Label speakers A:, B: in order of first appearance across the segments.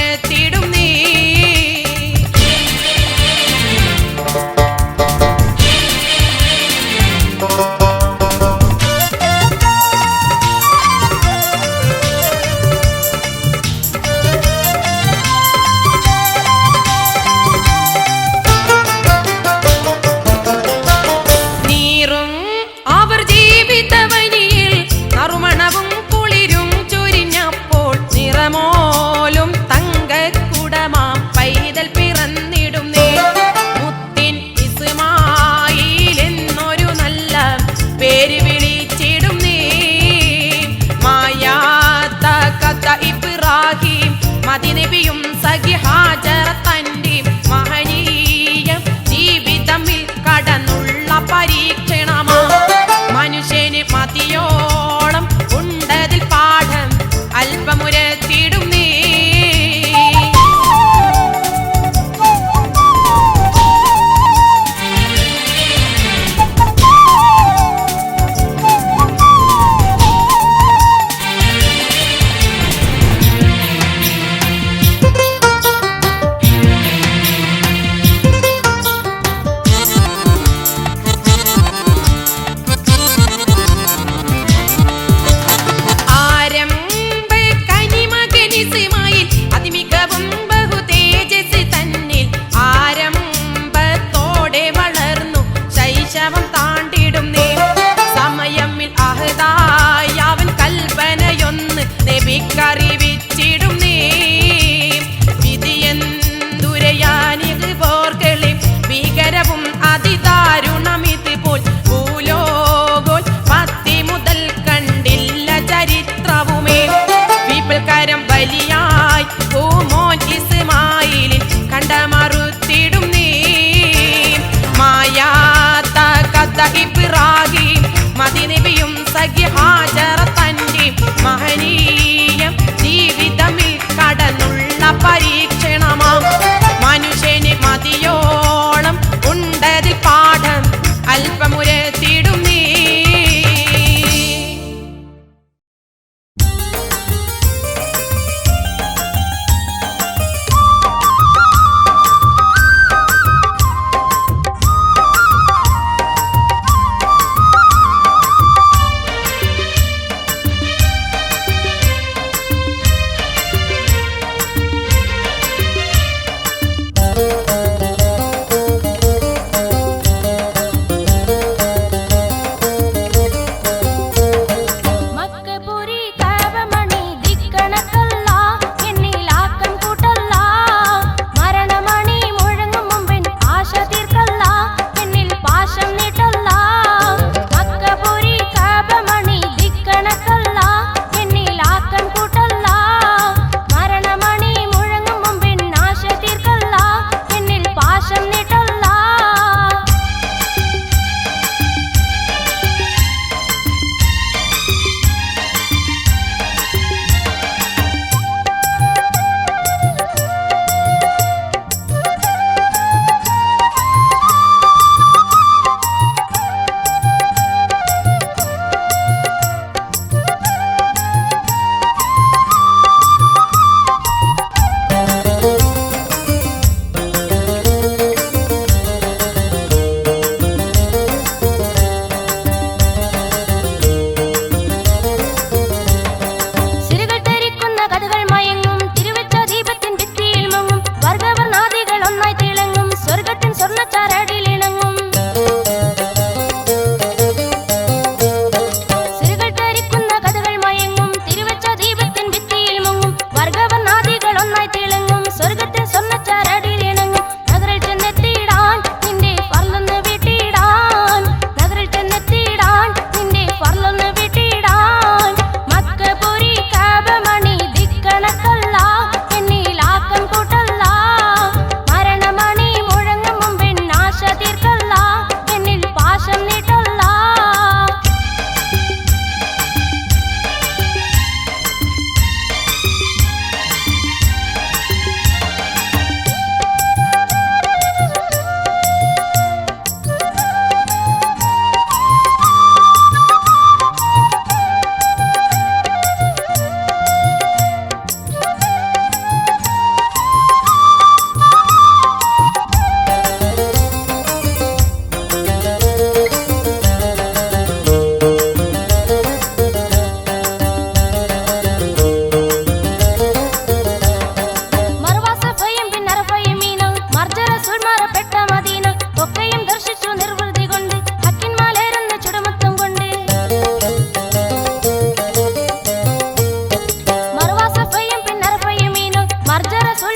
A: എത്തിടും നീ. നീറും അവർ ജീവിതവനിയിൽ നറുമണവും കുളിരും ചൊരിഞ്ഞപ്പോൾ നിറമോലും തങ്കക്കു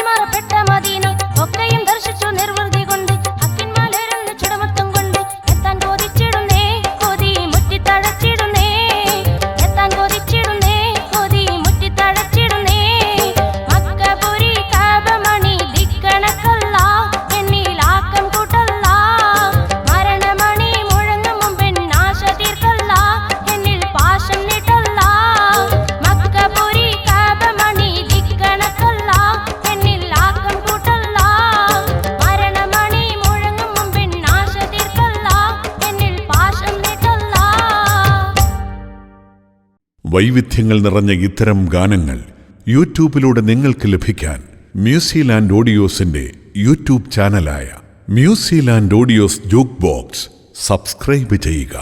B: മാറപ്പെട്ട മദീന ഒക്കെയും ദർശിച്ചു നിർവൃതി കൊണ്ട് അക്കിന്മാലിരുന്ന് ചുടമത്തം കൊണ്ട് എത്താൻ കൊതിച്ചിടുന്നേ കൊതി മുറ്റിത്തഴച്ചിടുന്നേ എത്താൻ കൊതിച്ചിടുന്നേ കൊതി മുറ്റിത്തഴച്ചിടുന്നേ മക്കപുരി കാബമണി ദിക്കണക്കല്ല എന്നിലാക്കം കൂട്ടല്ല മരണമണി മുഴങ്ങും മുമ്പിൻ ആശ തീർക്കല്ല എന്നിൽ പാശം നീട്ടല്ല മക്കപുരി കാബമണി ദിക്കണക്കല്ല എന്നിൽ ആക്കം കൂട്ടല്ല മരണമണി മുഴങ്ങും മുമ്പിൻ ആശ തീർക്കല്ല എന്നിൽ പാശം നീട്ടല്ല.
C: വൈവിധ്യങ്ങൾ നിറഞ്ഞ ഇത്തരം ഗാനങ്ങൾ യൂട്യൂബിലൂടെ നിങ്ങൾക്ക് ലഭിക്കാൻ മ്യൂസിലാൻഡ് ഓഡിയോസിന്റെ യൂട്യൂബ് ചാനലായ Musiland audios jukebox subscribe ചെയ്യുക.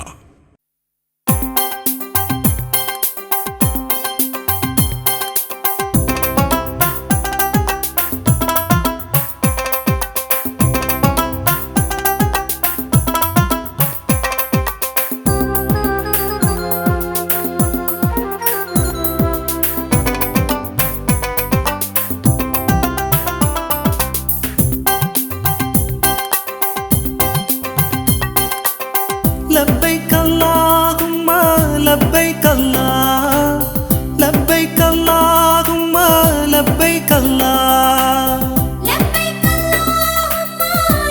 D: لبيك اللهم لبيك الله لبيك اللهم لبيك الله
B: لبيك اللهم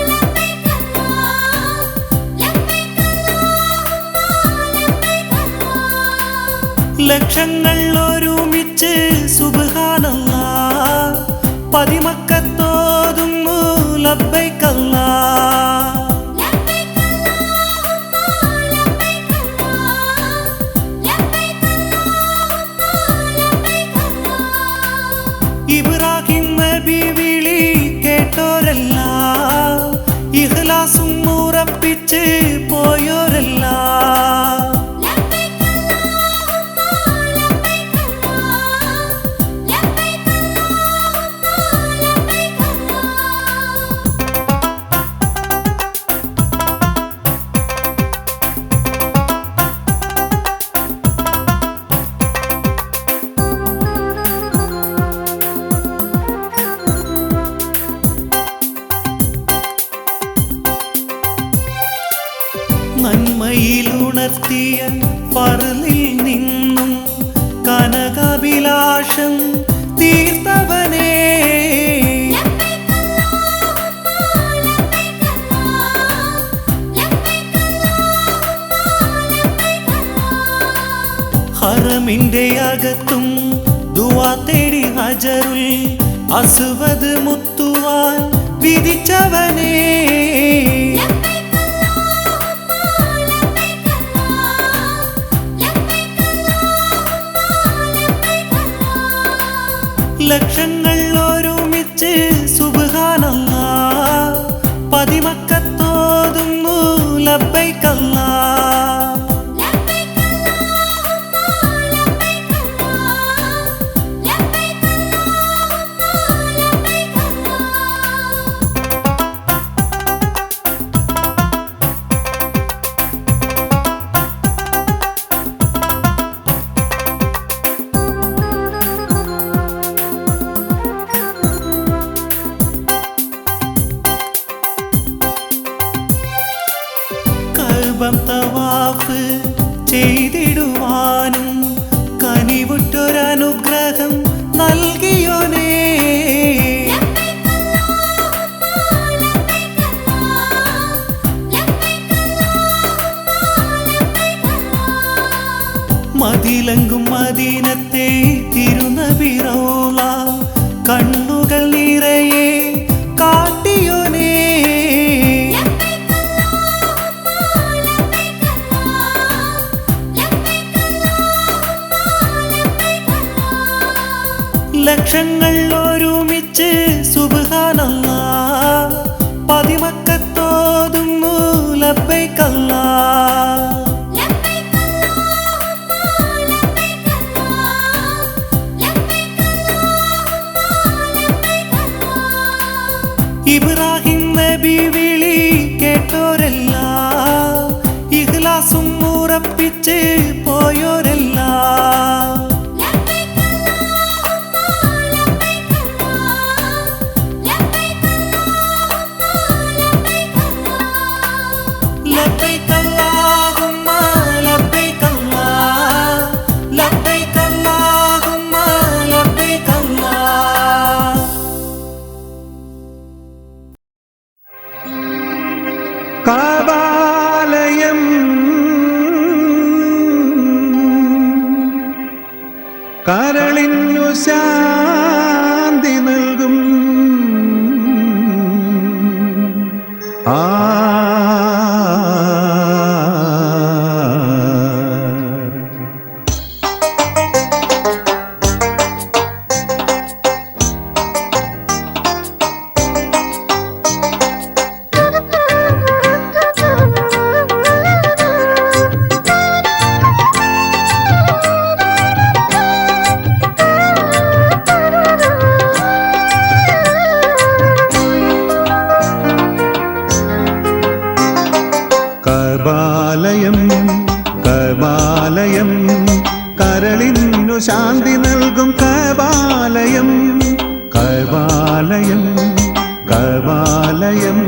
B: لبيك الله لبيك اللهم لبيك الله.
D: ലക്ഷങ്ങൾ ഒരുമിച്ച് സുബ്ഹാനല്ലാഹ് പതിമക്കത്തോതുന്നു ലബ്ബൈക അല്ലാഹ് ഇബ്രാഹിം നബി വിളി കേട്ടോരെല്ലാം ഇഖ്ലാസും ഉറപ്പിച്ച് പോയോരെല്ലാം നന്മയിലുണർത്തിയ ഫർളിൽ നിന്നും കനകാഭിലാഷം തീർത്തവനേ ഹറമിന്റെ അകത്തും ദുആ തേടി ഹജറുൽ അസ്വദ് മുത്തുവാൻ വിധിച്ചവനേ ലക്ഷങ്ങൾ ഒരുമിച്ച് സുബ്ഹാനല്ലാഹ് പതിമക്കത്തോതുന്നു ലബ്ബൈക അല്ലാഹ് തവാഫ് ചെയ്തിടുവാനും കനിവുറ്റൊരനുഗ്രഹം നൽകിയോനേ മതിലങ്കും മദീനത്തെ തിരുനബി റൗള കണ്ണുകൾ നിറയെ കാട്ടിയോനേ ലക്ഷങ്ങൾ ഒരുമിച്ച് സുബ്ഹാനല്ലാഹ് പതിമക്കത്തോതുന്നു ലബ്ബൈക അല്ലാഹ് ഇബ്രാഹിം നബി വിളി കേട്ടോരെല്ലാം ഇഖ്ലാസും ഉറപ്പിച്ച് പോയോരെല്ലാം
E: ആ കബാലയം കബാലയം കരളിനു ശാന്തി നൽകും കബാലയം കബാലയം കബാലയം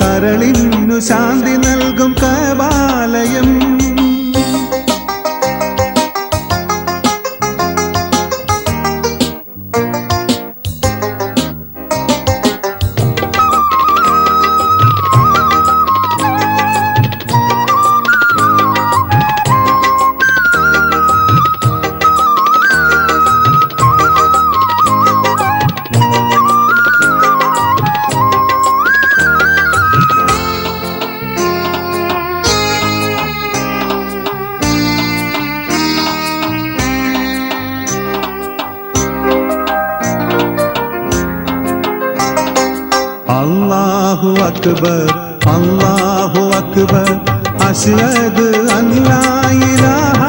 E: കരളിനു ശാന്തി നൽകും കബാലയം അല്ലാഹു അക്ബർ അല്ലാഹു അക്ബർ അശ്ഹദു അല്ലാ ഇലാഹ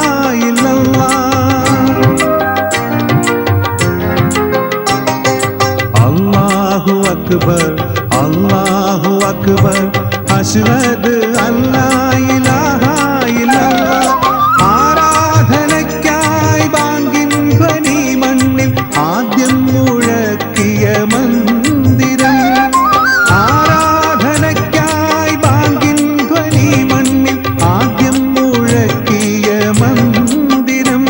E: ഇല്ലല്ലാഹ് അല്ലാഹു അക്ബർ അല്ലാഹു അക്ബർ അശ്ഹദു അല്ലാ ഇലാഹ ഇല്ലല്ലാഹ് ആരാധനയ്ക്കായി ബാങ്കിൻ ധ്വനി മണ്ണിൽ ആദ്യം മുഴക്കിയ മന്ദിരം ആരാധനയ്ക്കായി ബാങ്കിൻ ധ്വനി മണ്ണിൽ ആദ്യം മുഴക്കിയ മന്ദിരം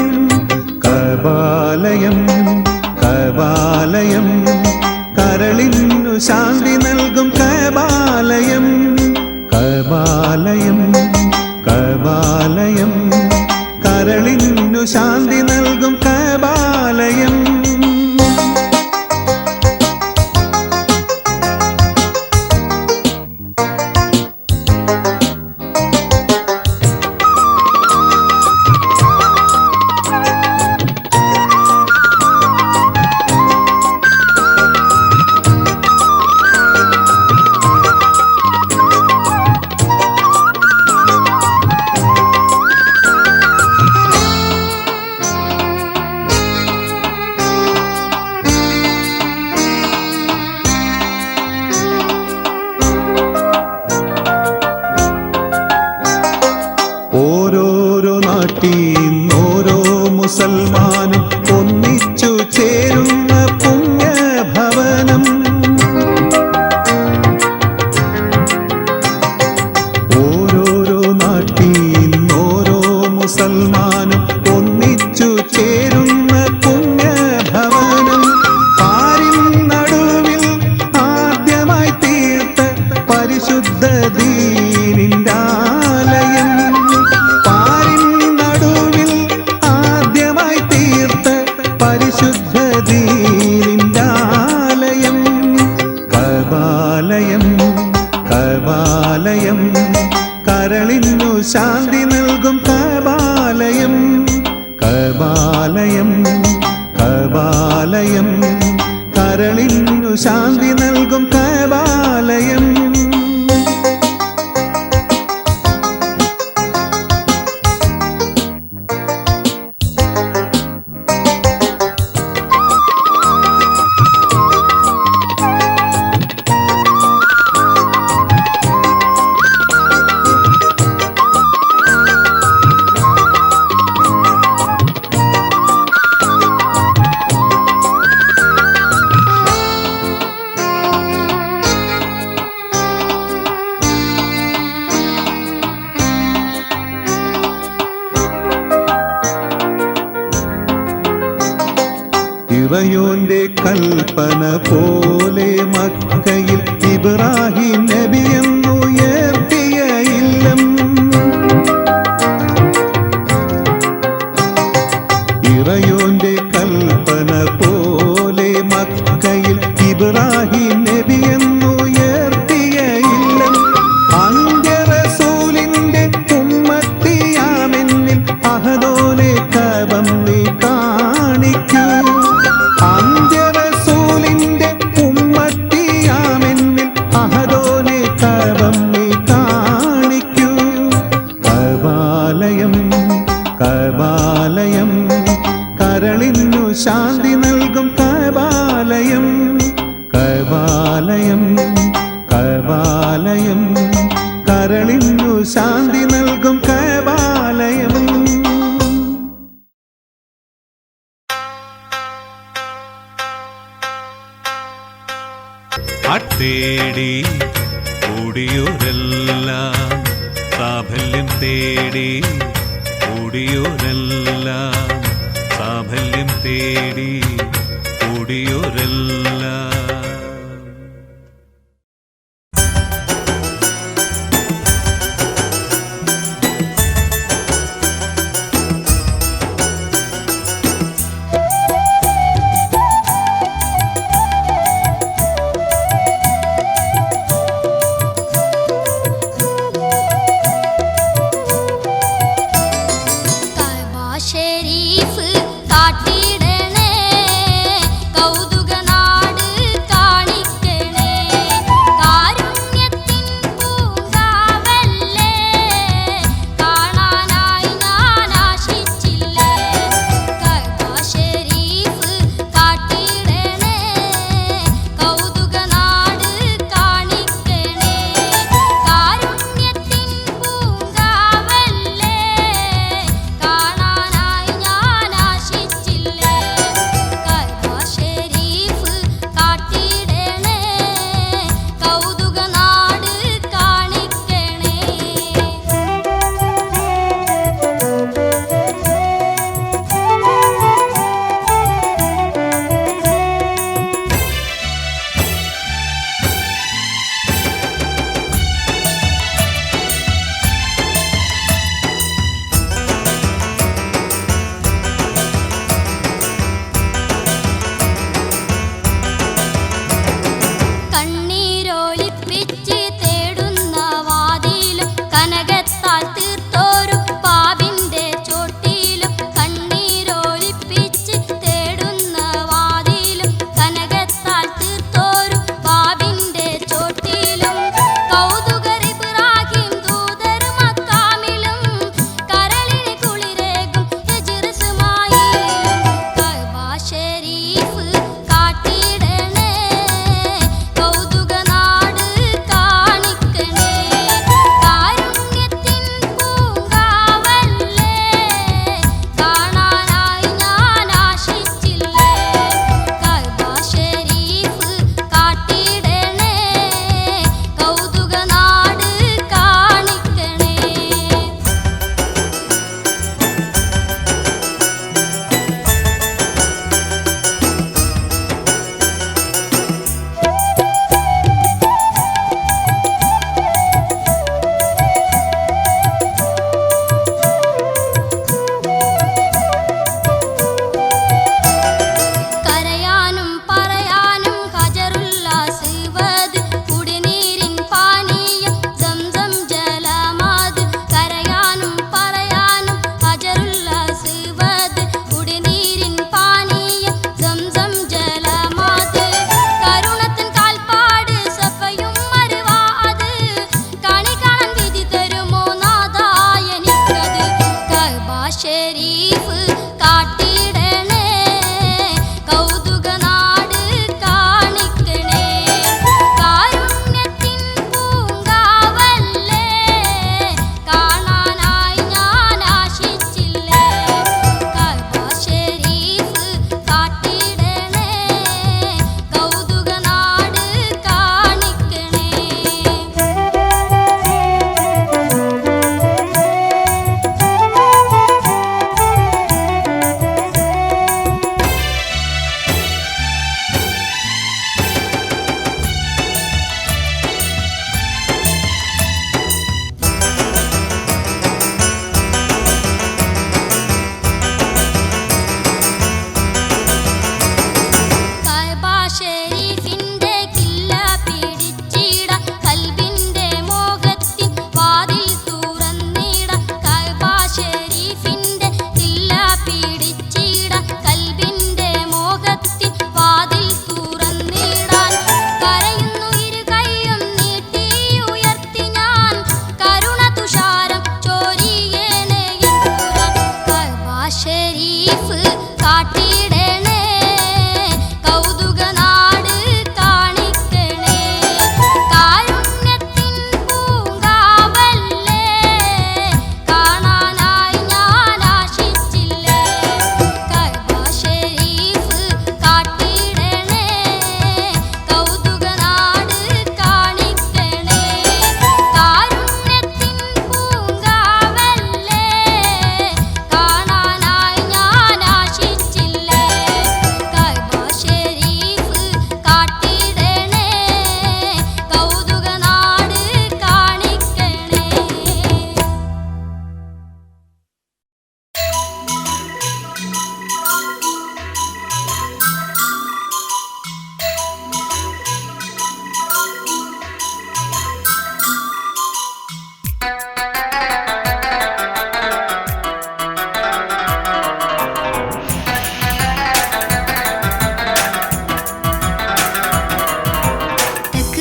E: കബാലയം കബാലയം കരളിനു ശാന്തി നൽകും കബാലയം കബാലയം കബാലയം കരളിനു ശാന്തി നൽകും കബാലയം ഓരോരോ നാട്ടിൽ ഓരോ മുസൽമാനും ഒന്നിച്ചു ചേരുന്ന പുണ്യഭവനം ഓരോരോ നാട്ടിൽ ഓരോ മുസൽമാനും ഒന്നിച്ചു ചേരുന്ന പുണ്യഭവനം പാരിൻ നടുവിൽ ആദ്യമായി തീർത്ത പരിശുദ്ധ ദീനിന്റെ ആലയം പാരിൻ നടുവിൽ ആദ്യമായി തീർത്ത പരിശുദ്ധ ദീനിന്റെ ആലയം കബാലയം കബാലയം കരളിനു ശാന്തി നൽകും കബാലയം കബാലയം കബാലയം കരളിനു ശാന്തി നൽകും കബാലയം ഇറയോന്റെ കൽപ്പന പോലെ മക്കയിൽ ഇബ്രാഹിം നബിയെന്നുയർത്തിയ ഇല്ലം ഇറയോന്റെ കൽപ്പന പോലെ മക്കയിൽ ഇബ്രാഹിം നബിയെന്നുയർത്തിയ ഇല്ലം കബാലയം കബാലയം കരളിനു ശാന്തി നൽകും കബാലയം.
F: തേടി ഓടിയോരെല്ലാം സാഫല്യം തേടി ഓടിയോരെല്ലാം സാഫല്യം തേടി ഓടിയോരെല്ലാം.
B: ഷരീഫ് കാട്ടിടണേ കൗതുക നാട്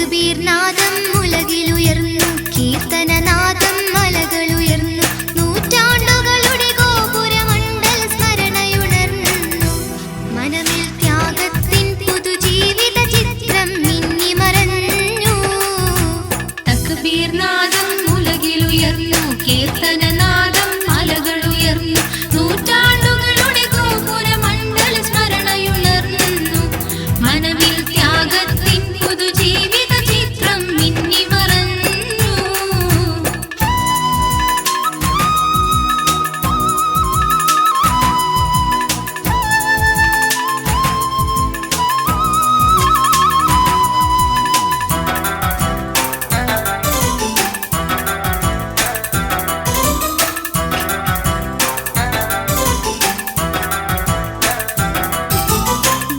B: തക്ബീർനാദം ഉലകിലുയർന്നു, കീർത്തനനാദം മലകളുയർന്നു, നൂറ്റാണ്ടുകളുടെ ഗോപുരമണ്ഡല സ്മരണയുണർന്നു. മനമിൽ ത്യാഗത്തിൻ പുതുജീവിത ചിത്രം മിന്നി മറഞ്ഞു.
A: തക്ബീർനാദം ഉലകിലുയർന്നു, കീർത്തനനാദം മലകളുയർന്നു, നൂറ്റാണ്ടുകളുടെ ഗോപുരമണ്ഡല സ്മരണയുണർന്നു. മനമിൽ ത്യാഗത്തിൻ പുതുജീവിത ചിത്രം മിന്നി മറഞ്ഞു.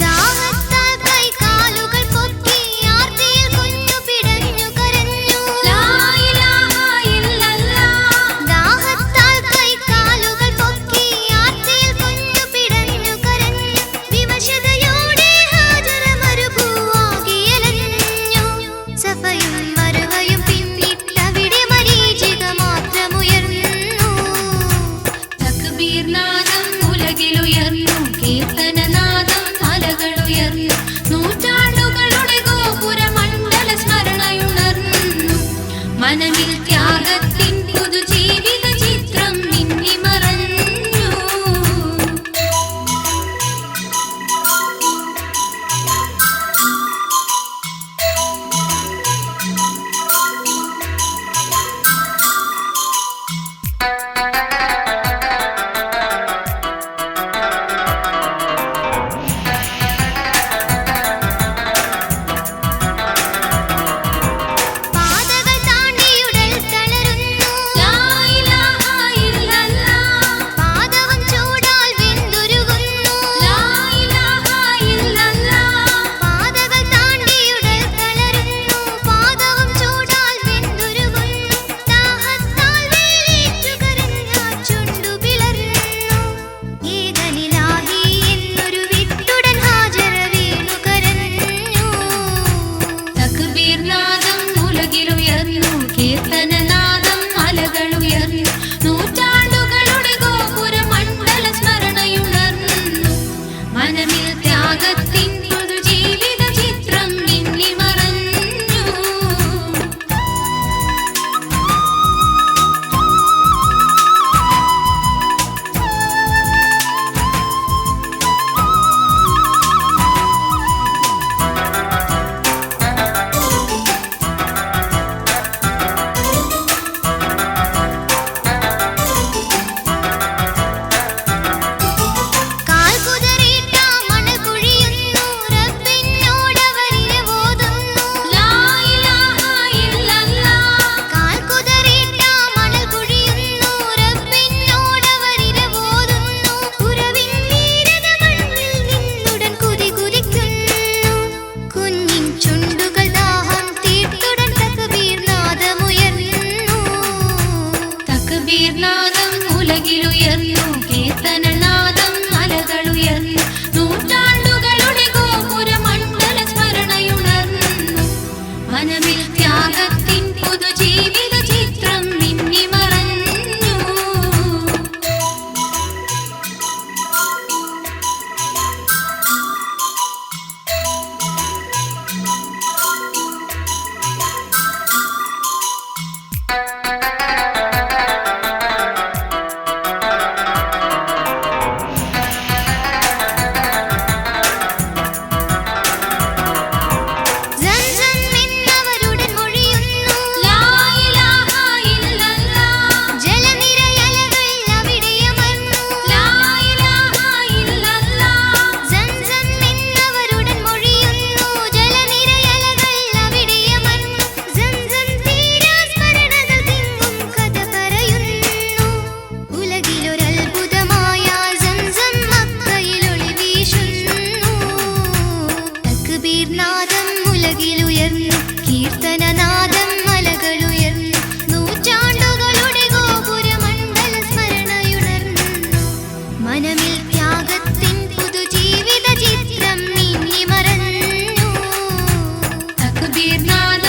B: ദാഹത്താൽ കൈകാലുകൾ പൊക്കി ആർത്തിയിൽ കുഞ്ഞു പിടഞ്ഞു കരഞ്ഞു.
A: ലാ ഇലാഹ ഇല്ലല്ലാഹ്.
B: ദാഹത്താൽ കൈകാലുകൾ പൊക്കി ആർത്തിയിൽ കുഞ്ഞു പിടഞ്ഞു കരഞ്ഞു. വിവശതയോടെ ഹാജറ മരുഭൂവാകിയലഞ്ഞു. സഫയും മറുവയും പിന്നിട്ടവിടെ മരീചിക മാത്രമുയർന്നു.
A: തക്ബീർനാദം ഉലകിലുയർന്നു, കീർത്തനനാദം മലകളുയർന്നു, നൂറ്റാണ്ടുകളുടെ ഗോപുരമണ്ഡല സ്മരണയുണർന്നു. മനമിൽ ത്യാഗത്തിൻ പുതുജീവിത ചിത്രം മിന്നി മറഞ്ഞു.
B: പാതകൾ താണ്ടിയുടൽ തളരുന്നു.
A: ലാ ഇലാഹ ഇല്ലല്ലാഹ്.
B: പാദവും ചൂടാൽ വെന്തുരുകുന്നു.
A: ലാ ഇലാഹ ഇല്ലല്ലാഹ്.
B: പാതകൾ താണ്ടിയുടൽ തളരുന്നു. പാദവും ചൂടാൽ വെന്തുരുകുന്നു. ദാഹത്താൽ വേലിച്ചു കരഞ്ഞ ചുണ്ടു പിളർന്നു. ഏകനിലാഹി എന്നൊരു വിട്ടുടൻ ഹാജറ വീണു കരഞ്ഞു.
A: തക്ബീർനാദം ഉലകിലുയർന്നു, കീർത്തനനാദം മലകളുയർന്നു, നൂറ്റാണ്ടുകളുടെ ഗോപുരമണ്ഡല സ്മരണയുണർന്നു. മനമിൽ ത്യാഗത്തിൻ പുതുജീവിത ചിത്രം മിന്നി മറഞ്ഞു.
B: കാൽ കുതറിയിട്ട മണൽ കുഴിയുന്നു. റബ്ബിനോടവരിനെ ഓതുന്നു.
A: ലാ ഇലാഹ ഇല്ലല്ലാഹ്.
B: കാൽ കുതറിയിട്ട മണൽ കുഴിയുന്നു. റബ്ബിനോടവരിനെ ഓതുന്നു. ഉറവിൻ വീരത മണ്ണിൽ നിന്നുടൻ കുതി കുതിക്കുന്നു. കുഞ്ഞിൻ ചുണ്ടുകൾ ദാഹം തീർത്തുടൻ തക്ബീർനാദമുയർന്നു.
A: തക്ബീർനാദം ഉലകിലുയർന്നു, കീർത്തനനാദം മലകളുയർന്നു, നൂറ്റാണ്ടുകളുടെ ഗോപുരമണ്ഡല സ്മരണയുണർന്നു. മനമിൽ ത്യാഗത്തിൻ പുതുജീവിത ചിത്രം മിന്നി മറഞ്ഞു.
B: സംസം എന്നവരുടൻ മൊഴിയുന്നു.
A: ലാ ഇലാഹ ഇല്ലല്ലാഹ്.
B: ജലനിരയലകൾ അവിടെയമർന്നു.
A: ലാ ഇലാഹ ഇല്ലല്ലാഹ്.
B: സംസം എന്നവരുടൻ മൊഴിയുന്നു. ജലനിരയലകൾ അവിടെയമർന്നു. സംസം തീരാ സ്മരണകൾ തിങ്ങും കഥ പറയുന്നു. ഉലകിലൊരത്ഭുതമായ സംസം മക്കയിലൊളി വീശുന്നു. തക്ബീർനാദം ഉലകിലുയർന്നു, കീർത്തനനാദം മലകളുയർന്നു, നൂറ്റാണ്ടുകളുടെ ഗോപുരമണ്ഡല സ്മരണയുണർന്നു. മനമിൽ ത്യാഗത്തിൻ പുതുജീവിത ചിത്രം മിന്നി മറഞ്ഞു.
A: തക്ബീർനാദം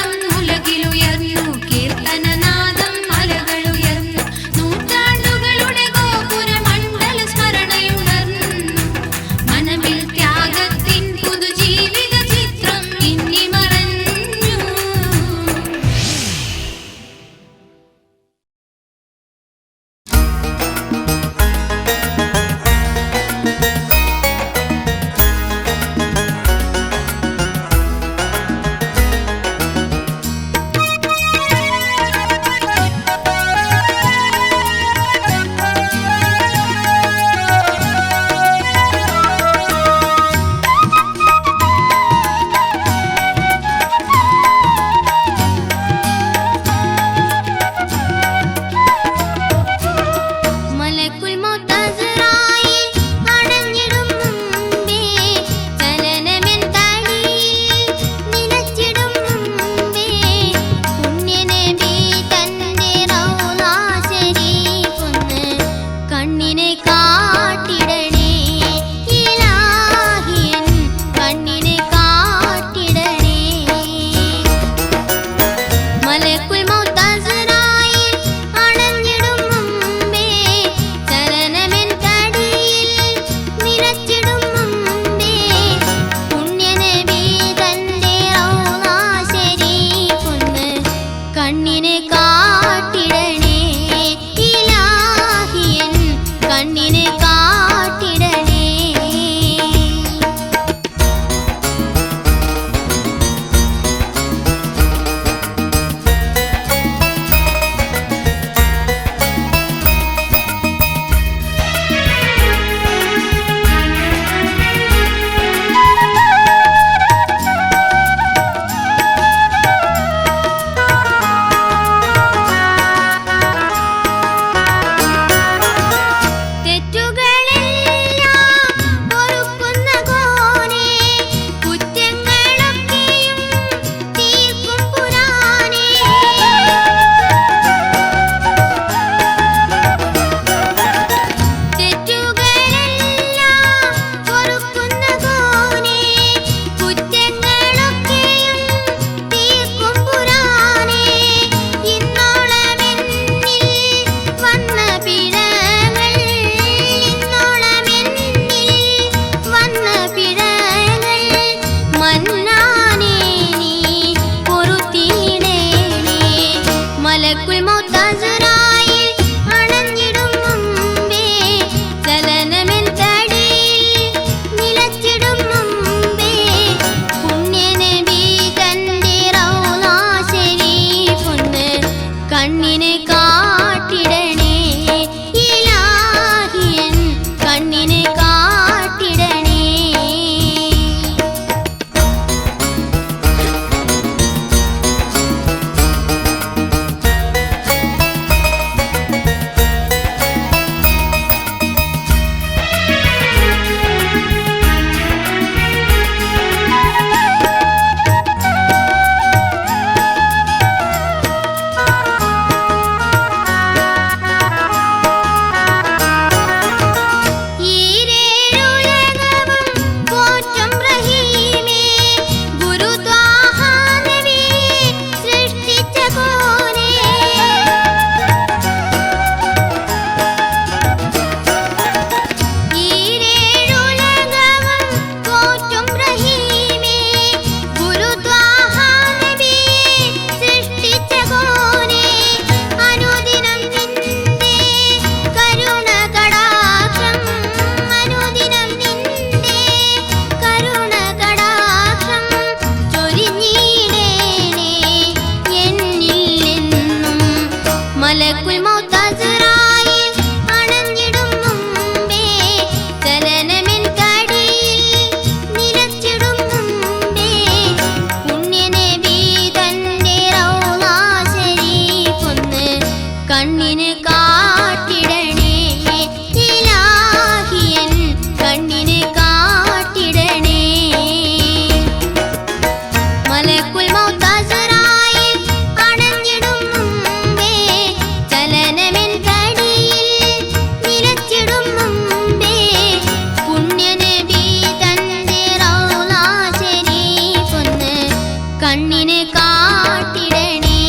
B: കണ്ണിനെ കാട്ടിടണേ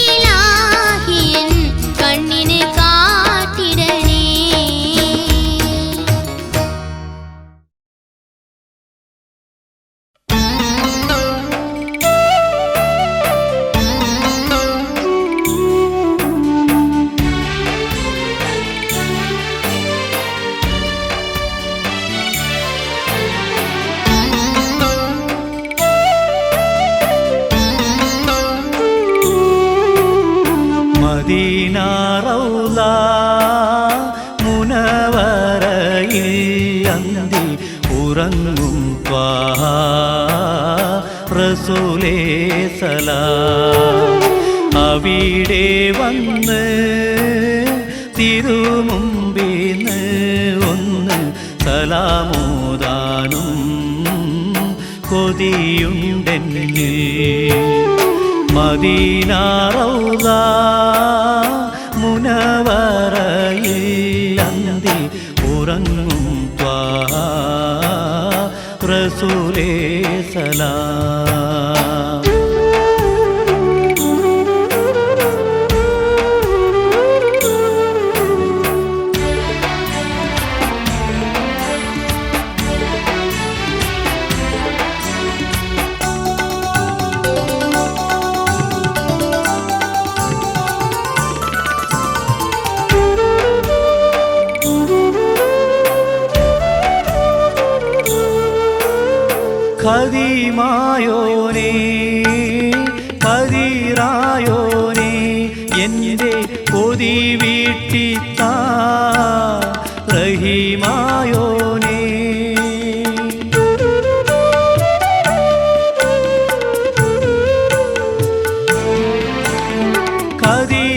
B: ഇലാഹിയൻ കണ്ണിനെ കാട്ടിടണേ.
D: മദീന റൗള മുനവറയിൽ അന്തി ഉറങ്ങും ത്വാഹ റസൂലേ സലാം. അവിടെ വന്ന് തിരുമുമ്പിന്ന് ഒന്ന് സലാമോദാനും കൊതിയുണ്ടെന്നിൽ. മദീന റൗള മുനവറയിൽ അന്തി ഉറങ്ങും ത്വാഹ റസൂലേ സലാം. ഖദീമായോനേ ഖദീറായോനേ എൻ്റെ കൊതി വീട്ടിത്താ റഹീമായോനേ.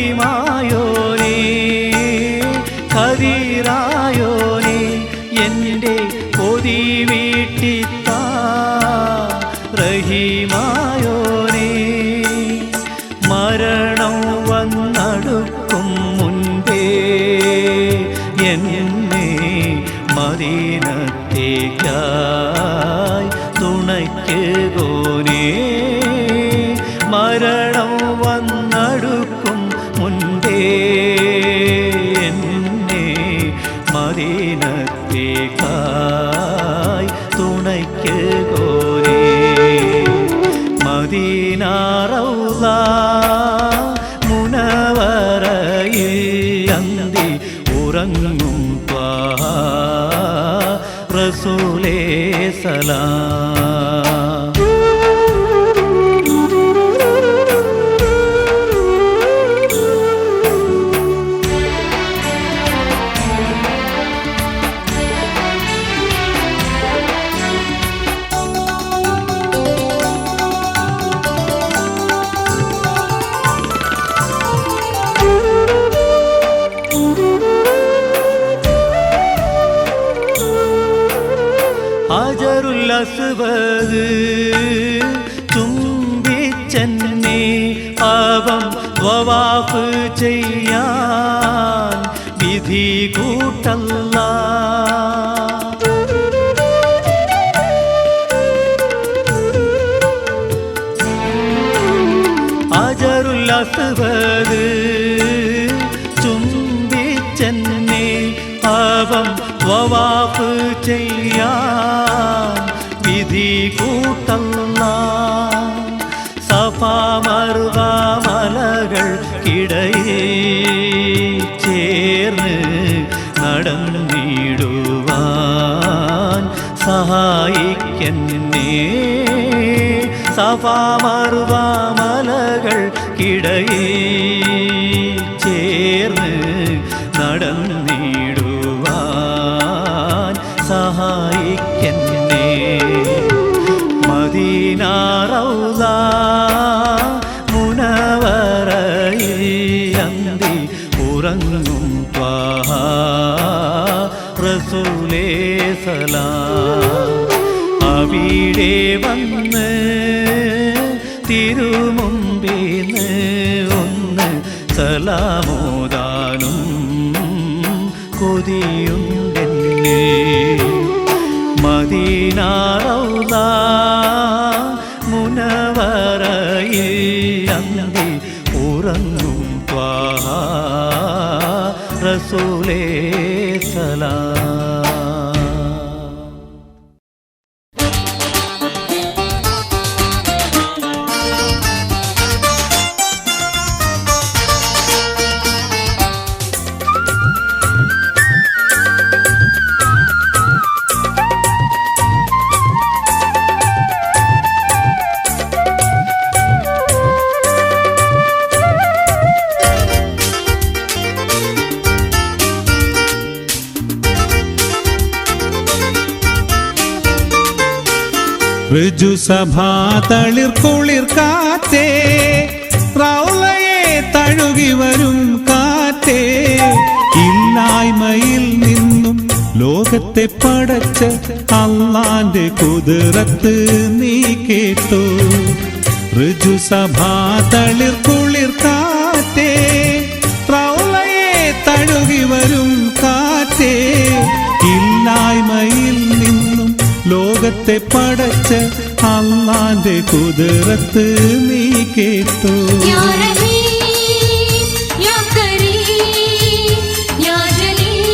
D: ഖദീമായോനേ ഖദീറായോനേ എൻ്റെ കൊതി വീട്ടിത്താ റഹീമായോനേ. മരണം വന്നടുക്കും മുൻപേ എന്നെ മദീനത്തേക്കായി തുണയ്ക്കുവോനേ. മരണം വന്നടുക്കും മുൻപേ എന്നെ മദീനത്തേക്കായി തുണയ്ക്കുവോനേ. മദീന റൗള മുനവറയിൽ അന്തി ഉറങ്ങും ത്വാഹ റസൂലേ സലാം. ഹജറുൽ അസ്വദ് ചുംബിച്ചെന്നെ പാപം വവാഫ് ചെയ്യാൻ വിധി കൂട്ടല്ലാ. ഹജറുൽ അസ്വദ് ചുംബിച്ചെന്നെ പാപം വവാഫ് ചെയ്യാൻ വിധി കൂട്ടല്ലാ. സഫാ മർവ മലകൾക്കിടയിൽ ചേർന്ന് നടന്നിടുവാൻ സഹായിക്കെന്നെ. സഫാ മർവ മലകൾക്കിടയിൽ ചേർന്ന് നടന്നിടുവാൻ സഹായിക്കെന്നെ. മദീന റൗള മുനവറയിൽ അന്തി ഉറങ്ങും ത്വാഹ റസൂലേ സലാം. അവിടെ വന്ന് തിരുമുമ്പിന്ന് ഒന്ന് സലാമോദാനും കൊതിയുണ്ടെന്നിൽ. മദീന റൗള മുനവറയിൽ പറയില്ലന്തി ഉറങ്ങും ത്വാഹ റസൂലേ സലാം.
E: ഋജുസഭാ തളിർ കുളിർ കാറ്റേ, റൗളയെ തഴുകി വരും കാറ്റേ, ഇല്ലായ്മയിൽ നിന്നും ലോകത്തെ പടച്ച അള്ളാന്റെ കുതിരത്ത് നീ കേട്ടോ. ഋജുസഭാ തളിർ കുളിർ കാറ്റേ, റൗളയെ തഴുകി വരും കാറ്റേ, ഇല്ലായ്മയിൽ നിന്നും ലോകത്തെ പടച്ച അള്ളാന്റെ കുതിരത്ത് നീ കേട്ടോ.
A: യാ റഹീം യാ കരീം യാ ജലീൽ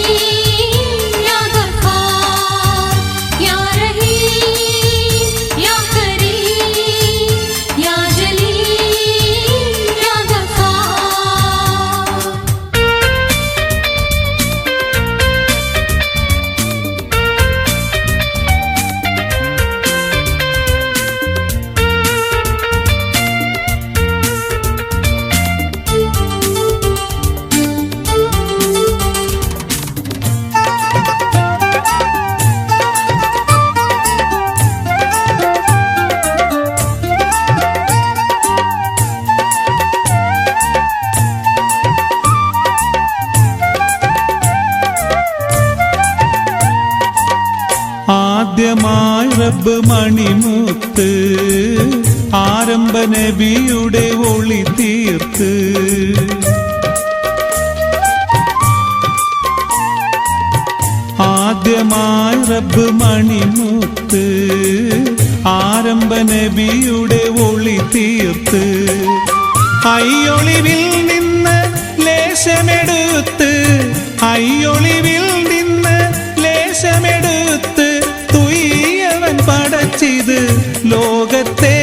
A: യാ ഗഫാർ, യാ റഹീം യാ കരീം യാ ജലീൽ യാ ഗഫാർ.
E: ആദ്യമായി റബ്ബ് മണിമുത്ത് ആരംഭ നബിയുടെ ഒളി തീർത്ത്, ആദ്യമായി റബ്ബ് മണിമുത്ത് ആരംഭ നബിയുടെ ഒളി തീർത്ത്, അയ്യൊളിവിൽ നിന്ന് ലേശമെടുത്ത്, അയ്യൊളിവിൽ നിന്ന് ലേശമെടുത്ത് തുയ്യവൻ പടച്ചിത് ലോകത്തെ,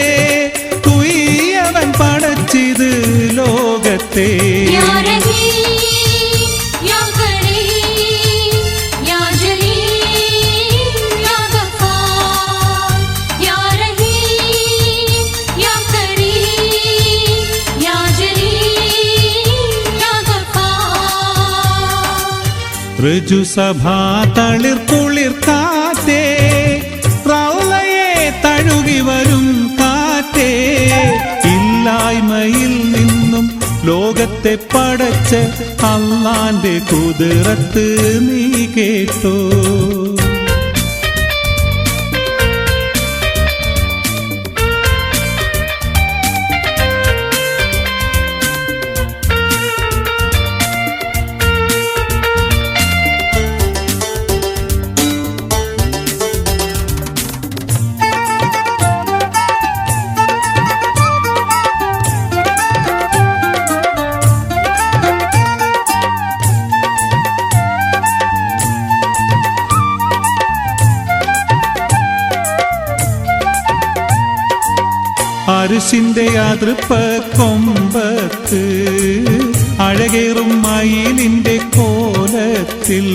E: തുയ്യവൻ പടച്ചിത് ലോകത്തെ.
A: യാ റഹീം യാ കരീം യാ ജലീൽ യാ ഗഫാർ, യാ റഹീം യാ കരീം യാ ജലീൽ യാ ഗഫാർ.
E: ഋജുസഭാ തളിർ കുളിർ കാറ്റേ, റൗളയെ തഴുകി വരും കാറ്റേ, ഇല്ലായ്മയിൽ നിന്നും ലോകത്തെ പടച്ച അള്ളാന്റെ കുതിരത്ത് നീ കേട്ടോ. അരിശിന്റെ അതൃപ്പ കൊമ്പത്ത് അഴകേറും മയിലിന്റെ കോലത്തിൽ,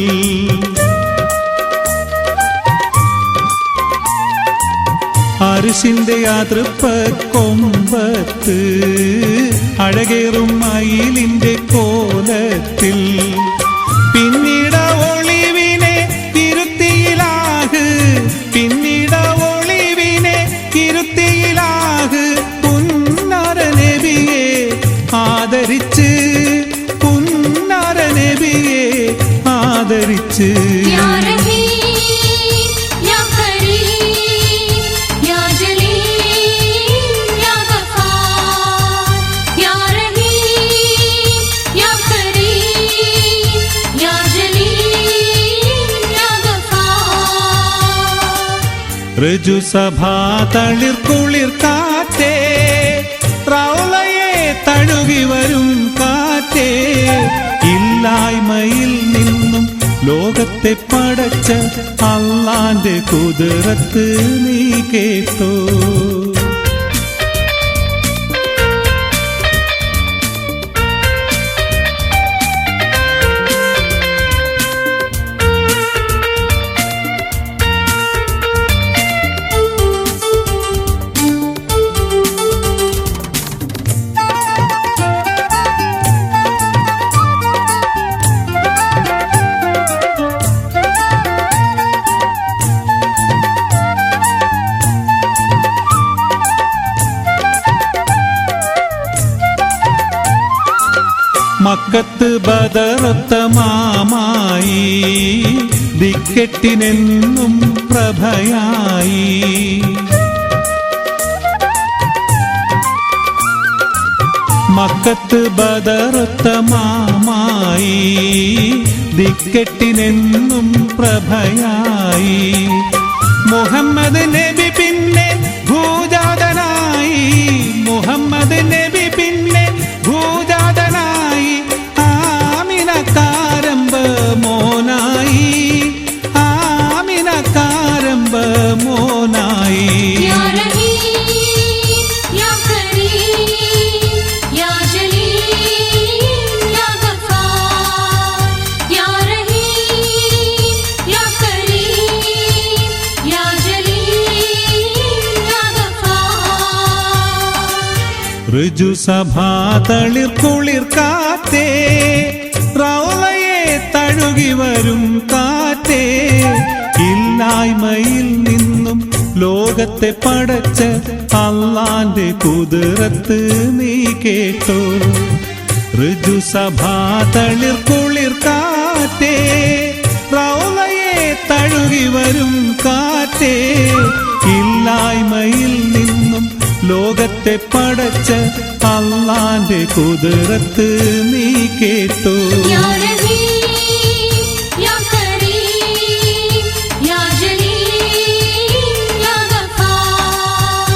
E: അരിശിന്റെ അതൃപ്പ കൊമ്പത്ത് അഴകേറും മയിലിന്റെ കോലത്തിൽ, പിന്നീട് ഒളിവിനെ ഇരുത്തിയിലാക്, പിന്നീട് ഒളിവിനെ ഇരുത്തിയിലാക്, പുന്നാര നബിയെ ആദരിച്ച്, പുന്നാര നബിയെ ആദരിച്ച്.
A: യാ റഹീം യാ കരീം യാ ജലീൽ യാ ഗഫാർ, യാ റഹീം യാ കരീം യാ ജലീൽ യാ ഗഫാർ.
E: ഋജുസഭാ തളിർ കുളിർ കാറ്റേ, ലോകത്തെ പടച്ച അള്ളാന്റെ കുതിരത്ത് നീ കേട്ടോ. മക്കത്ത് ബദറത്ത മാമായി ദിക്കെട്ടിനെന്നും പ്രഭയായി. മക്കത്ത് ബദറത്ത മാമായി ദിക്കെട്ടിനെന്നും പ്രഭയായി. മുഹമ്മദ് നബി പിന്നെ ഭൂജാതനായി. മുഹമ്മദ് നബി പിന്നെ ഭൂജാതനായി. ആമിനക്കാരമ്പ മോനായി. ആമിനക്കാരമ്പ മോനായി.
A: या रहीम या करीम या जलील या गफ्फार. या रहीम या करीम या जलील या गफ्फार.
E: ഋജുസഭാതളിർ കുളിർ കാറ്റേ റൗളയെ തഴുകി വരും കാറ്റേ. ഇല്ലായ്മയിൽ നിന്നും ലോകത്തെ പടച്ച അള്ളാന്റെ കുതിരത്ത് നീ കേട്ടോ. ഋജുസഭാതളിർ കുളിർ കാറ്റേ റൗളയെ തഴുകി വരും കാറ്റേ. ഇല്ലായ്മയിൽ നിന്നും ലോകത്തെ പടച്ച അള്ളാന്റെ കുതിരത്ത് നീ കേട്ടോ.
A: या रहीम या करीम या जलील या गफ्फार.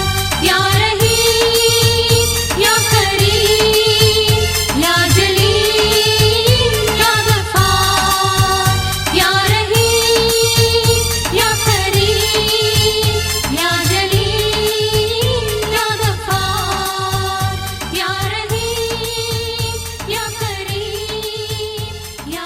A: या रहीम या करीम या जलील या गफ्फार. या रहीम या करीम या जलील या गफ्फार. या रहीम या करीम या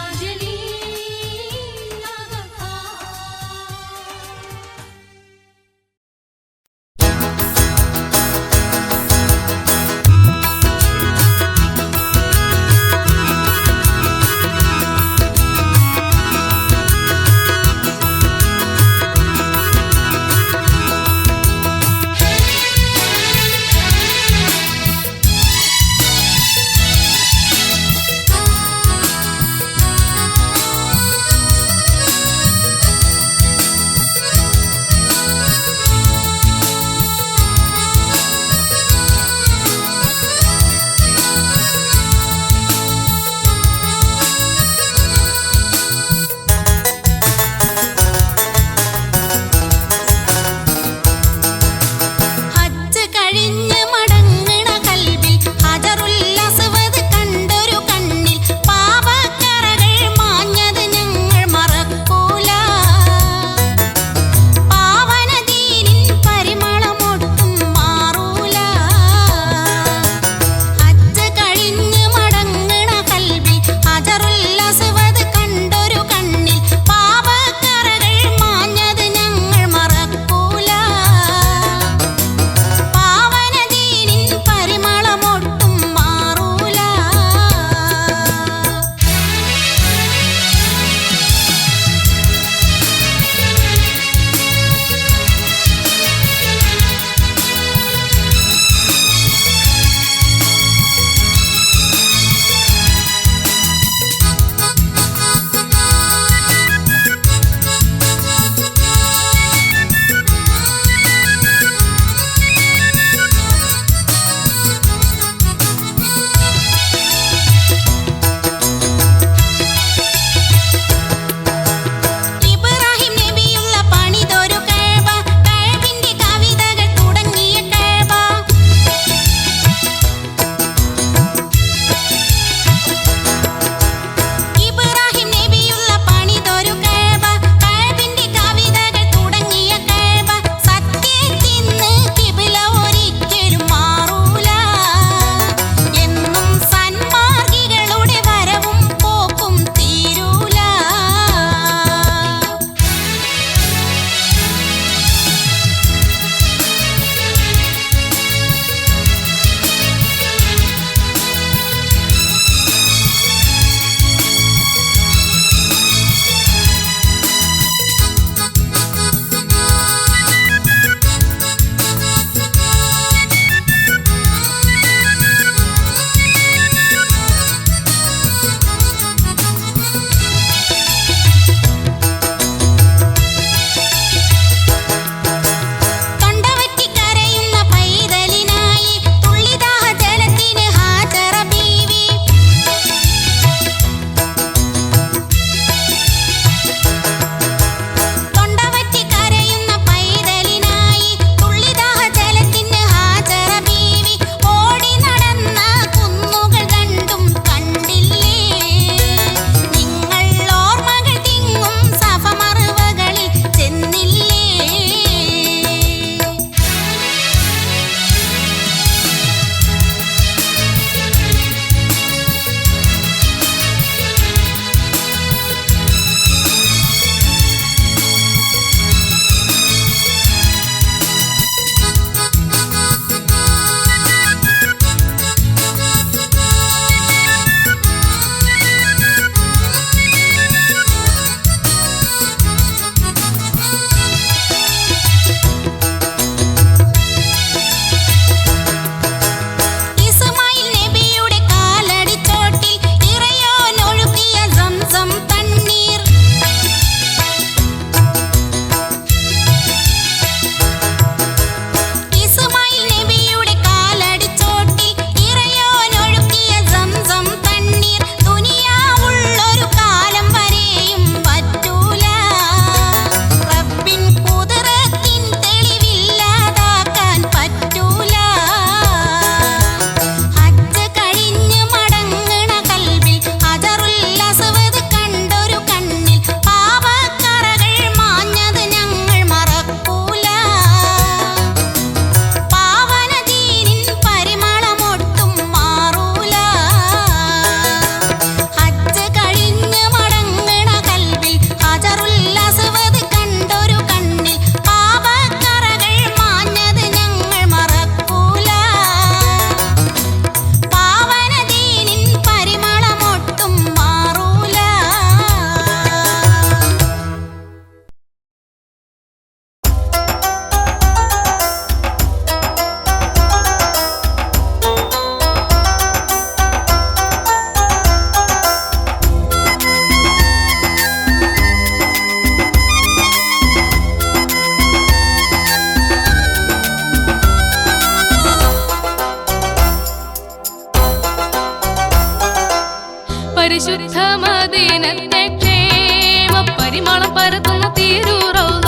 A: പരിശുദ്ധ മദീനത്തെ ക്ഷേമ പരിമളം പരത്തുന്ന തിരുറൗള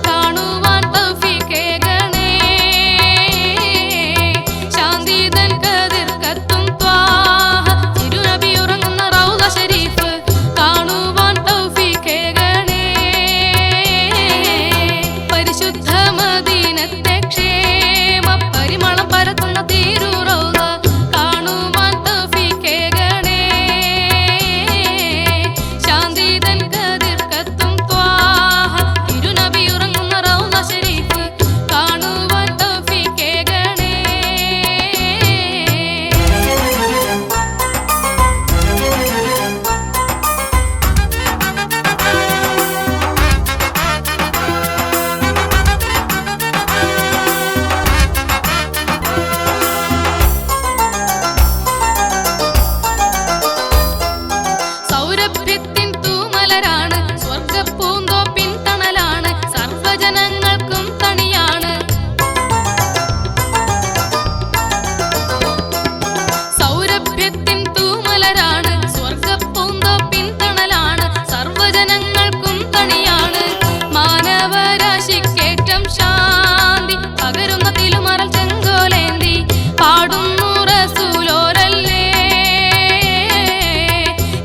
A: കാണുവാൻ തൗഫീഖേകണേ. ശാന്തിതൻ കതിർ കത്തും ത്വാഹ തിരുനബി ഉറങ്ങുന്ന റൗള ശരീഫ് കാണുവാൻ തൗഫീഖേകണേ. പരിശുദ്ധ മദീനത്തെ ക്ഷേമ പരിമളം പരത്തുന്ന തിരുറൗള കാണുവാൻ തൗഫീഖേകണേ. ശാന്തിതൻ കതിർ കത്തും ത്വാഹ തിരുനബി ഉറങ്ങുന്ന റൗള ശരീഫ് കാണുവാൻ തൗഫീഖേകണേ. സൗരഭ്യത്തിൻ തൂമലരാണ് സ്വർഗപ്പൂന്തോപ്പിൻ തണലാണ് സർവ്വജനങ്ങൾക്കും തണിയാണ്. സൗരഭ്യത്തിൻ തൂമലരാണ് സ്വർഗപ്പൂന്തോപ്പിൻ തണലാണ് സർവ്വജനങ്ങൾക്കും തണിയാണ്. മാനവരാശിക്കേറ്റം ശാന്തി പകരുന്ന തിലുമറൽ ചെങ്കോലേന്തി പാടുന്നു റസൂലോരല്ലേ.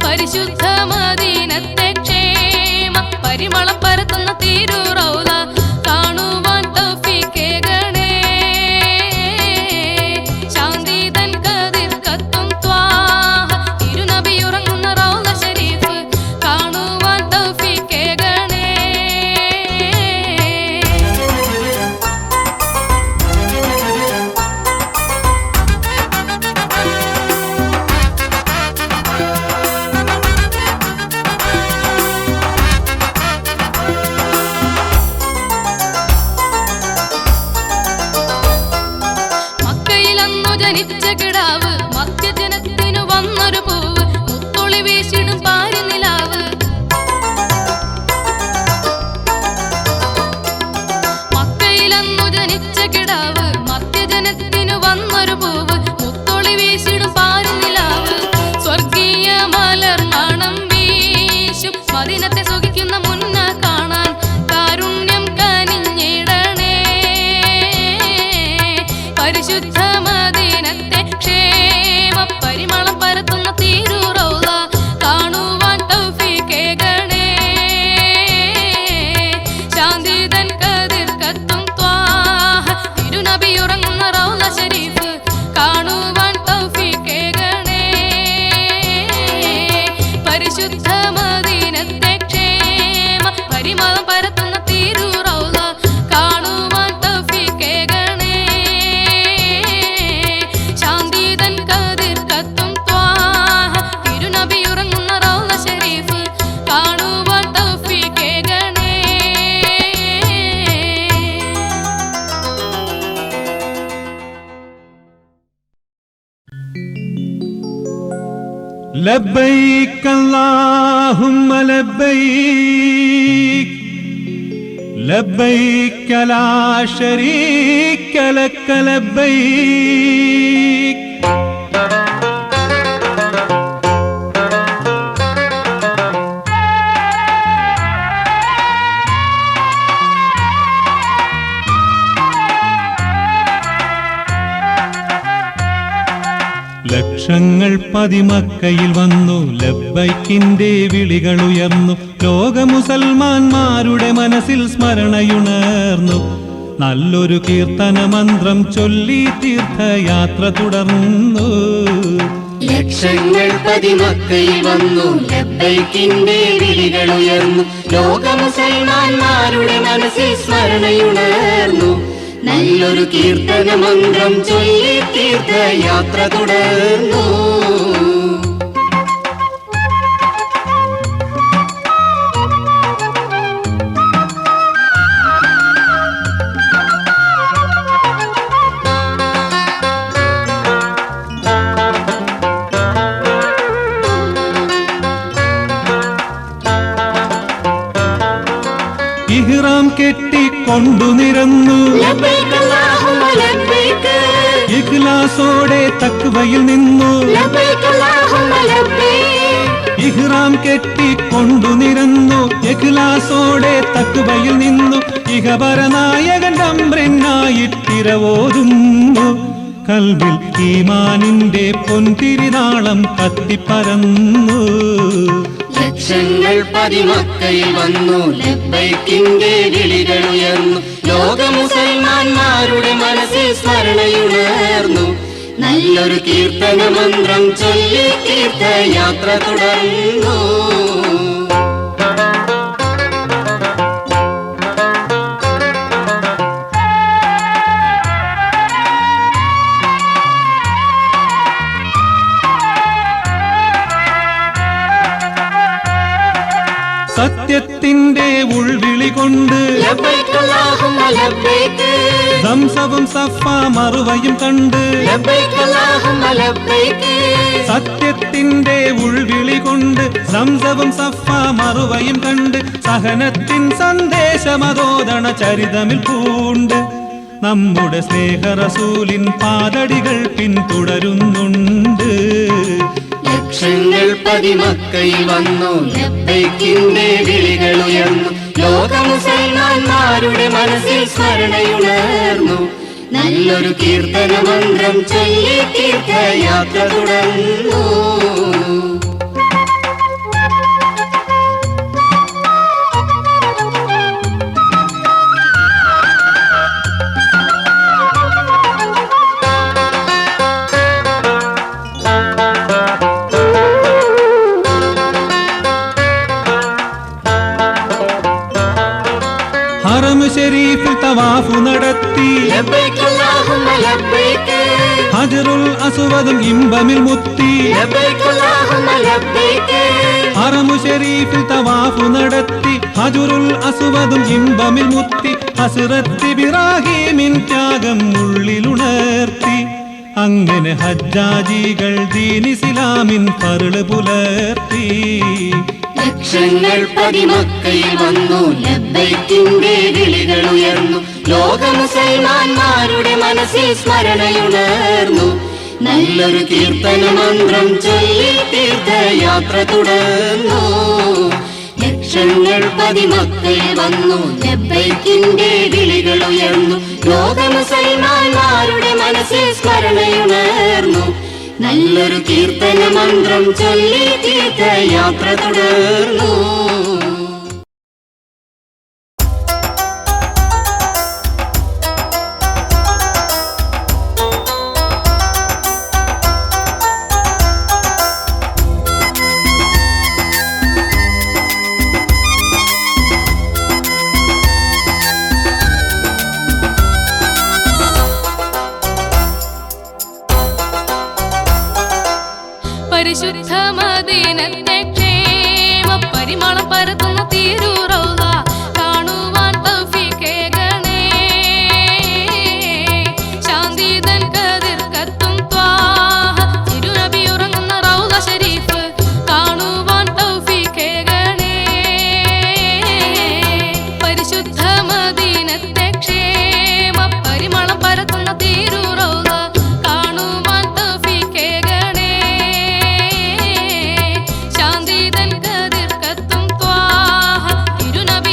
A: പരിശുദ്ധ മദീനത്തെ ക്ഷേമ പരിമളം പരത്തുന്ന തിരുറൗള കാണുവാൻ തൗഫീഖേകണേ. ശാന്തിതൻ കതിർ കത്തും ത്വാഹ തിരുനബി ഉറങ്ങുന്ന റൗള ശരീഫ് കാണുവാൻ തൗഫീഖേകണേ. മക്കയിലന്നു ജനിച്ച കിടാവ് മധ്യജനത്തിനു വന്നൊരു പൂവ് മുത്തൊളി വീശിടും പാരിനിലാവ്. മക്കയിലന്നു ജനിച്ച കിടാവ് മധ്യജനത്തിനു വന്നൊരു പൂവ് മുത്തൊളി വീശിടും പാരിനിലാവ്. സ്വർഗീയ മലർ മണം വീശും മദീനത്തെ സുഖിക്കുന്ന മുന്ന കാണാൻ കാരുണ്യം കനിഞ്ഞിടണേ. പരിശുദ്ധ മദീനത്തെ ക്ഷേമ പരിമളം പരത്തുന്ന തിരുറൗള കാണുവാൻ തൗഫീഖേകണേ. ശാന്തിതൻ കതിർ കത്തും ത്വാഹ തിരുനബി ഉറങ്ങുന്ന റൗള ശരീഫ് കാണുവാൻ തൗഫീഖേകണേ. പരിശുദ്ധ മദീനത്തെ ക്ഷേമ പരിമളം പരത്തുന്ന തിരുറൗള കാണുവാൻ തൗഫീഖേകണേ. ശാന്തിതൻ കതിർ കത്തും ത്വാഹ തിരുനബി ഉറങ്ങുന്ന റൗള ശരീഫ് കാണുവാൻ തൗഫീഖേകണേ.
E: ലബ്ബൈക അല്ലാഹുമ്മ ലബ്ബൈക ലബ്ബൈക ലാ ശരീക ലക ലബ്ബൈക. ലക്ഷങ്ങൾ പതിമക്കയിൽ വന്നു ലബ്ബൈക്കിന്റെ വിളികളുയർന്നു. ലോക മുസൽമാന്മാരുടെ മനസ്സിൽ സ്മരണയുണർന്നു. നല്ലൊരു കീർത്തന മന്ത്രം ചൊല്ലി തീർത്ഥയാത്ര തുടർന്നു.
G: ലക്ഷങ്ങൾ പതിമക്കയിൽ വന്നു ലബ്ബൈക്കിന്റെ വിളികളുയർന്നു. ലോക മുസൽമാന്മാരുടെ മനസ്സിൽ സ്മരണയുണർന്നു. നല്ലൊരു കീർത്തന മന്ത്രം ചൊല്ലി തീർത്ഥയാത്ര തുടർന്നു.
E: ഇഹ്റാം കെട്ടിക്കൊണ്ടു നിരന്നു
G: ലബ്ബൈക അല്ലാഹുമ്മ ലബ്ബൈക.
E: ഇഖ്ലാസോടെ തഖ്വയിൽ നിന്നു
G: ലബ്ബൈക അല്ലാഹുമ്മ ലബ്ബൈക.
E: ഇഹ്റാം കെട്ടിക്കൊണ്ടു നിരന്നു ഇഖ്ലാസോടെ തഖ്വയിൽ നിന്നു ഇഹപരനായകൻ അംറിനായിട്ടിരവോതുന്നു കൽബിൽ ഈമാനിന്റെ പൊൻതിരിനാളം കത്തിപ്പരന്നു
G: ലക്ഷങ്ങൾ പതിമക്കയിൽ വന്നു ലബ്ബൈക്കിന്റെ വിളികളുയർന്നു ലോക മുസൽമാന്മാരുടെ മനസ്സിൽ സ്മരണയുണർന്നു നല്ലൊരു കീർത്തന മന്ത്രം ചൊല്ലി തീർത്ഥയാത്ര തുടർന്നു
E: സത്യത്തിന്റെ ഉൾവിളി കൊണ്ട്
G: ലബ്ബൈക് അല്ലാഹുമ്മ ലബ്ബൈക്
E: സംസവും സഫ മറുവയും കണ്ട്
G: ലബ്ബൈക് അല്ലാഹുമ്മ ലബ്ബൈക്
E: സത്യത്തിന്റെ ഉൾവിളി കൊണ്ട് സംസവും സഫ മറുവയും കണ്ട് സഹനത്തിൻ സന്ദേശമതോദണ ചരിതമിൽ പൂണ്ട് നമ്മുടെ സ്നേഹറസൂലിൻ പാദടികൾ പിന്തുടരുന്നുണ്ട്
G: ലക്ഷങ്ങൾ പതിമക്കയിൽ വന്നു ലബ്ബൈക്കിന്റെ വിളികളുയർന്നു ലോക മുസൽമാന്മാരുടെ മനസ്സിൽ സ്മരണയുണർന്നു നല്ലൊരു കീർത്തന മന്ത്രം ചൊല്ലി തീർത്ഥയാത്ര തുടർന്നു
E: ഹറം ശരീഫിൽ തവാഫ് നടത്തി
G: ലബ്ബൈക് അല്ലാഹുമ്മ ലബ്ബൈക്
E: ഹജറുൽ അസ്വദും ഇമ്പമിൽ മുത്തി
G: ലബ്ബൈക് അല്ലാഹുമ്മ ലബ്ബൈക്
E: ഹറം ശരീഫിൽ തവാഫ് നടത്തി ഹജറുൽ അസ്വദും ഇമ്പമിൽ മുത്തി ഹസ്രത്ത് ഇബ്രാഹീമിൻ ത്യാഗം ഉള്ളിലുണർത്തി അങ്ങനെ ഹജ്ജാജികൾ ദീൻ ഇസ്ലാമിൻ ഫർള് പുലർത്തി
G: ലക്ഷങ്ങൾ പതിമക്കയിൽ വന്നു ലബ്ബൈക്കിന്റെ വിളികളുയർന്നു ലോക മുസൽമാന്മാരുടെ മനസ്സിൽ സ്മരണയുണർന്നു നല്ലൊരു കീർത്തന മന്ത്രം ചൊല്ലി തീർത്ഥയാത്ര തുടർന്നു ലക്ഷങ്ങൾ പതിമക്കയിൽ വന്നു ലബ്ബൈക്കിന്റെ വിളികളുയർന്നു ലോക മുസൽമാന്മാരുടെ മനസ്സിൽ സ്മരണയുണർന്നു നല്ലൊരു കീർത്തന മന്ത്രം ചൊല്ലി തീർത്ഥയാത്ര തുടർന്നു
A: പരിശുദ്ധ മദീനത്തെ ക്ഷേമ പരിമളം പരത്തുന്ന തിരുറൗള കാണുവാൻ തൗഫീഖേകണേ ശാന്തിതൻ കതിർ കത്തും ത്വാഹ തിരുനബി ഉറങ്ങുന്ന റൗള ശരീഫ് കാണുവാൻ തൗഫീഖേകണേ പരിശുദ്ധ മദീനത്തെ ക്ഷേമ പരിമളം പരത്തുന്ന തിരുറൗള കാണുവാൻ തൗഫീഖേകണേ ശാന്തിതൻ കതിർ കത്തും ത്വാഹ തിരുനബി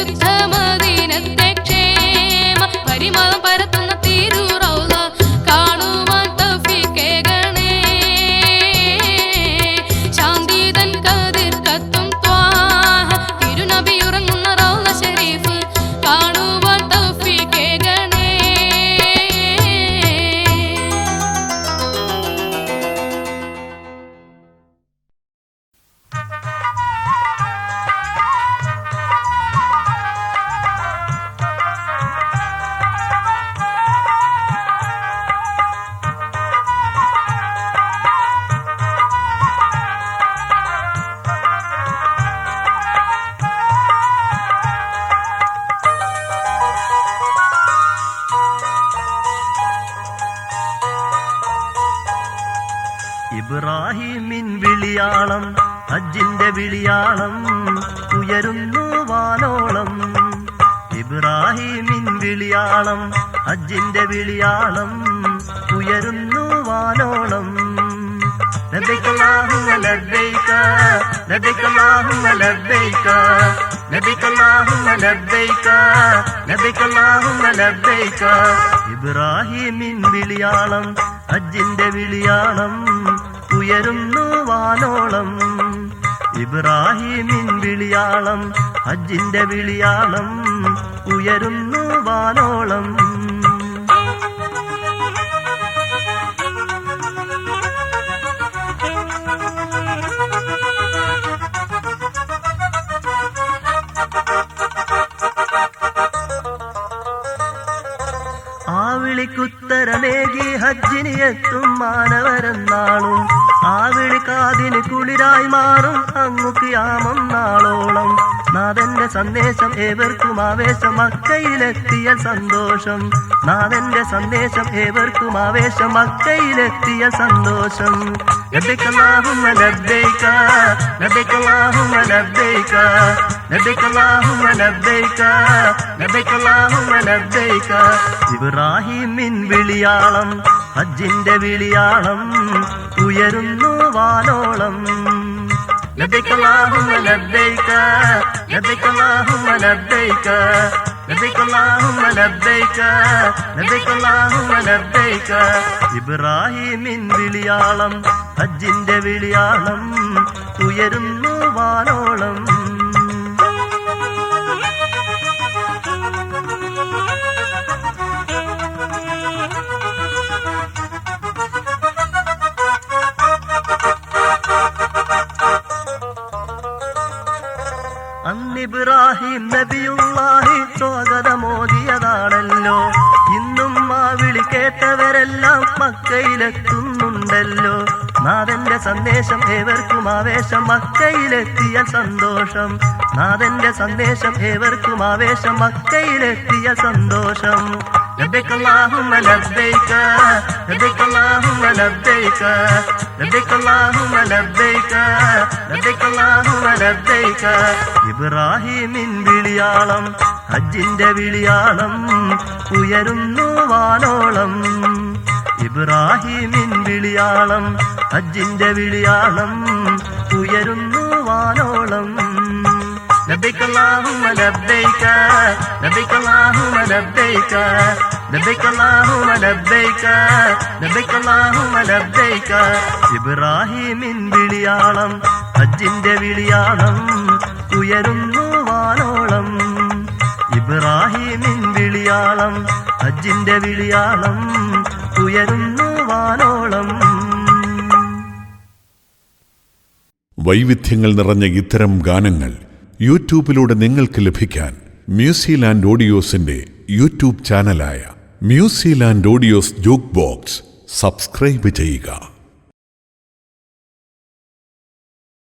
A: പരിശുദ്ധ മദീനത്തെ ക്ഷേമ പരിമളം പരത്തുന്ന തിരുറൗള കാണുവാൻ തൗഫീഖേകണേ. ശാന്തിതൻ കതിർ കത്തും ത്വാഹ തിരുനബി ഉറങ്ങുന്ന റൗള ശരീഫ് കാണുവാൻ തൗഫീഖേകണേ.
H: ഇബ്രാഹിമിൻ വിളിയാളം ഹജ്ജിന്റെ വിളിയാളം ഉയരുന്നു വാനോളം. ഇബ്രാഹിമിൻ വിളിയാളം ഹജ്ജിന്റെ വിളിയാളം ഉയരുന്നു വാനോളം. ലബ്ബൈക അല്ലാഹുമ്മ ലബ്ബൈക ലബ്ബൈക അല്ലാഹുമ്മ ലബ്ബൈക ലബ്ബൈക അല്ലാഹുമ്മ ലബ്ബൈക ലബ്ബൈക അല്ലാഹുമ്മ ലബ്ബൈക. ഇബ്രാഹിമിൻ വിളിയാളം ഹജ്ജിന്റെ വിളിയാളം ഉയരുന്നു വാനോളം. ഇബ്രാഹിമിൻ വിളിയാളം ഹജ്ജിന്റെ വിളിയാളം ഉയരുന്നു വാനോളം. ആ വിളിക്കുത്തരമേകി ഹജ്ജിന് എത്തും മാനവരെന്നാളും. ആ വിളി കാതിന് കുളിരായി മാറും അങ്ങു ഖിയാമം നാളോളം. നാഥന്റെ സന്ദേശം ഏവർക്കും ആവേശം മക്കയിലെത്തിയ സന്തോഷം. നാഥന്റെ സന്ദേശം ഏവർക്കും ആവേശം മക്കയിലെത്തിയ സന്തോഷം. ലബ്ബൈക അല്ലാഹുമ്മ ലബ്ബൈക ലബ്ബൈക അല്ലാഹുമ്മ ലബ്ബൈക ലബ്ബൈക അല്ലാഹുമ്മ ലബ്ബൈക ലബ്ബൈക അല്ലാഹുമ്മ ലബ്ബൈക. ഇബ്രാഹിമിൻ വിളിയാളം ഹജ്ജിന്റെ വിളിയാളം ഉയരുന്നു വാനോളം. ലബ്ബൈക അല്ലാഹുമ്മ ലബ്ബൈക ലബ്ബൈക അല്ലാഹുമ്മ ലബ്ബൈക ലബ്ബൈക അല്ലാഹുമ്മ ലബ്ബൈക ലബ്ബൈക അല്ലാഹുമ്മ ലബ്ബൈക. ഇബ്രാഹിമിൻ വിളിയാളം ഹജ്ജിന്റെ വിളിയാളം ഉയരുന്നു വാനോളം. അന്നിബ്രാഹിം നബിയുള്ളാഹി സ്വാഗതമോദിയതാണല്ലോ. ഇന്നും ആ വിളി കേട്ടവരെല്ലാം മക്കയിലെത്തുന്നുണ്ടല്ലോ. നാഥന്റെ സന്ദേശം ഏവർക്കും ആവേശം മക്കയിലെത്തിയ സന്തോഷം. നാഥന്റെ സന്ദേശം ഏവർക്കും ആവേശം മക്കയിലെത്തിയ സന്തോഷം. ലബ്ബൈക അല്ലാഹുമ്മ ലബ്ബൈക ലബ്ബൈക അല്ലാഹുമ്മ ലബ്ബൈക ലബ്ബൈക അല്ലാഹുമ്മ ലബ്ബൈക ലബ്ബൈക അല്ലാഹുമ്മ ലബ്ബൈക. ഇബ്രാഹിമിൻ വിളിയാളം ഹജ്ജിന്റെ വിളിയാളം ഉയരുന്നു വാനോളം. ഇബ്രാഹിമിൻ വിളിയാളം ഹജ്ജിന്റെ വിളിയാളം ഉയരുന്നു വാനോളം. ലബ്ബൈക അല്ലാഹുമ്മ ലബ്ബൈക ലബ്ബൈക അല്ലാഹുമ്മ ലബ്ബൈക ലബ്ബൈക അല്ലാഹുമ്മ ലബ്ബൈക ലബ്ബൈക അല്ലാഹുമ്മ ലബ്ബൈക. ഇബ്രാഹിമിൻ വിളിയാളം ഹജ്ജിന്റെ വിളിയാളം ഉയരുന്നു വാനോളം. ഇബ്രാഹിമിൻ വിളിയാളം ഹജ്ജിന്റെ വിളിയാളം ഉയരുന്നു വാനോളം.
C: വൈവിധ്യങ്ങൾ നിറഞ്ഞ ഇത്തരം ഗാനങ്ങൾ യൂട്യൂബിലൂടെ നിങ്ങൾക്ക് ലഭിക്കാൻ മ്യൂസിലാൻഡ് ഓഡിയോസിന്റെ യൂട്യൂബ് ചാനലായ Musiland audios jukebox subscribe ചെയ്യുക.